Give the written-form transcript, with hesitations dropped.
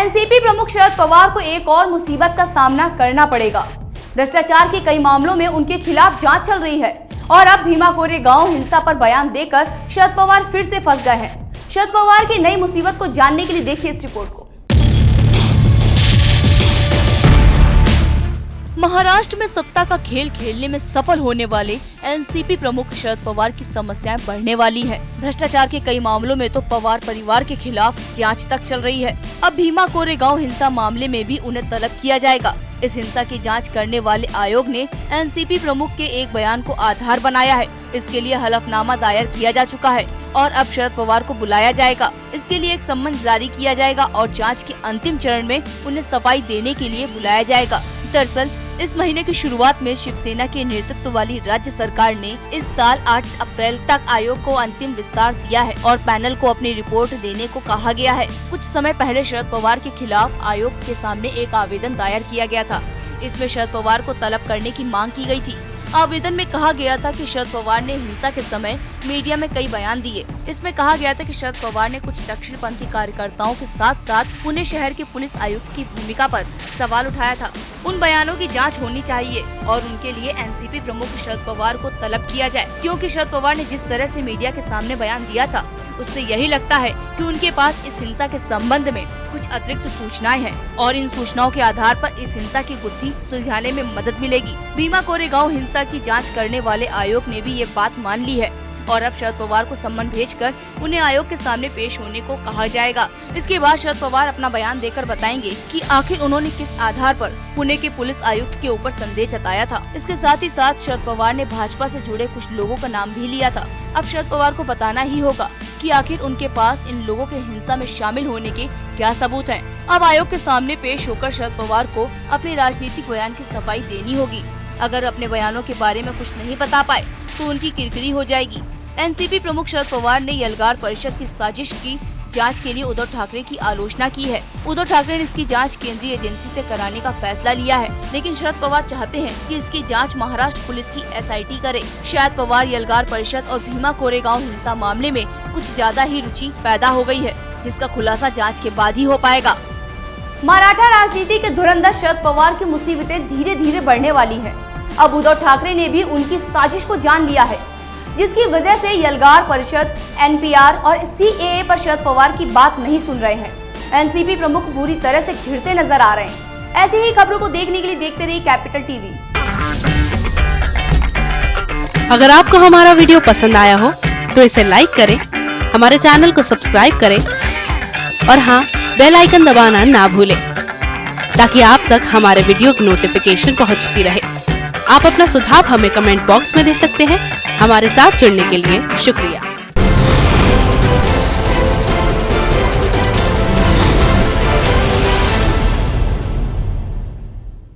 NCP प्रमुख शरद पवार को एक और मुसीबत का सामना करना पड़ेगा। भ्रष्टाचार के कई मामलों में उनके खिलाफ जांच चल रही है और अब भीमा कोरेगांव हिंसा पर बयान देकर शरद पवार फिर से फंस गए हैं। शरद पवार की नई मुसीबत को जानने के लिए देखिए इस रिपोर्ट को। महाराष्ट्र में सत्ता का खेल खेलने में सफल होने वाले एनसीपी प्रमुख शरद पवार की समस्याएं बढ़ने वाली हैं। भ्रष्टाचार के कई मामलों में तो पवार परिवार के खिलाफ जांच तक चल रही है। अब भीमा कोरेगांव हिंसा मामले में भी उन्हें तलब किया जाएगा। इस हिंसा की जांच करने वाले आयोग ने एनसीपी प्रमुख के एक बयान को आधार बनाया है। इसके लिए हलफनामा दायर किया जा चुका है और अब शरद पवार को बुलाया जाएगा। इसके लिए एक सम्मन जारी किया जाएगा और जांच के अंतिम चरण में उन्हें सफाई देने के लिए बुलाया जाएगा। दरअसल इस महीने की शुरुआत में शिवसेना के नेतृत्व वाली राज्य सरकार ने इस साल 8 अप्रैल तक आयोग को अंतिम विस्तार दिया है और पैनल को अपनी रिपोर्ट देने को कहा गया है। कुछ समय पहले शरद पवार के खिलाफ आयोग के सामने एक आवेदन दायर किया गया था। इसमें शरद पवार को तलब करने की मांग की गई थी। आवेदन में कहा गया था कि शरद पवार ने हिंसा के समय मीडिया में कई बयान दिए। इसमें कहा गया था कि शरद पवार ने कुछ दक्षिणपंथी कार्यकर्ताओं के साथ साथ पुणे शहर के पुलिस आयुक्त की भूमिका पर सवाल उठाया था। उन बयानों की जांच होनी चाहिए और उनके लिए एनसीपी प्रमुख शरद पवार को तलब किया जाए, क्योंकि शरद पवार ने जिस तरह से मीडिया के सामने बयान दिया था उससे यही लगता है कि उनके पास इस हिंसा के संबंध में कुछ अतिरिक्त सूचनाएं हैं और इन सूचनाओं के आधार पर इस हिंसा की गुत्थी सुलझाने में मदद मिलेगी। भीमा कोरेगांव हिंसा की जांच करने वाले आयोग ने भी ये बात मान ली है और अब शरद पवार को सम्मन भेजकर उन्हें आयोग के सामने पेश होने को कहा जाएगा। इसके बाद शरद पवार अपना बयान देकर बताएंगे कि आखिर उन्होंने किस आधार पर पुणे के पुलिस आयुक्त के ऊपर संदेह जताया था। इसके साथ ही साथ शरद पवार ने भाजपा से जुड़े कुछ लोगों का नाम भी लिया था। अब शरद पवार को बताना ही होगा कि आखिर उनके पास इन लोगों के हिंसा में शामिल होने के क्या सबूत हैं। अब आयोग के सामने पेश होकर शरद पवार को अपने राजनीतिक बयान की सफाई देनी होगी। अगर अपने बयानों के बारे में कुछ नहीं बता पाए तो उनकी किरकिरी हो जाएगी। एनसीपी प्रमुख शरद पवार ने यलगार परिषद की साजिश की जांच के लिए उद्धव ठाकरे की आलोचना की है। उद्धव ठाकरे ने इसकी जांच केंद्रीय एजेंसी से कराने का फैसला लिया है, लेकिन शरद पवार चाहते हैं कि इसकी जांच महाराष्ट्र पुलिस की एसआईटी करे। शायद पवार यलगार परिषद और भीमा कोरेगांव हिंसा मामले में कुछ ज्यादा ही रुचि पैदा हो गई है, जिसका खुलासा जांच के बाद ही हो पाएगा। मराठा राजनीति के धुरंधर शरद पवार की मुसीबतें धीरे धीरे बढ़ने वाली है। अब उद्धव ठाकरे ने भी उनकी साजिश को जान लिया है, जिसकी वजह से यलगार परिषद, एनपीआर और सीएए पर शरद पवार की बात नहीं सुन रहे हैं। एनसीपी प्रमुख बुरी तरह से घिरते नजर आ रहे हैं। ऐसी ही खबरों को देखने के लिए देखते रहिए कैपिटल टीवी। अगर आपको हमारा वीडियो पसंद आया हो तो इसे लाइक करें, हमारे चैनल को सब्सक्राइब करें और हाँ, बेल आइकन दबाना ना भूलें ताकि आप तक हमारे वीडियो की नोटिफिकेशन पहुंचती रहे। आप अपना सुझाव हमें कमेंट बॉक्स में दे सकते हैं। हमारे साथ जुड़ने के लिए शुक्रिया।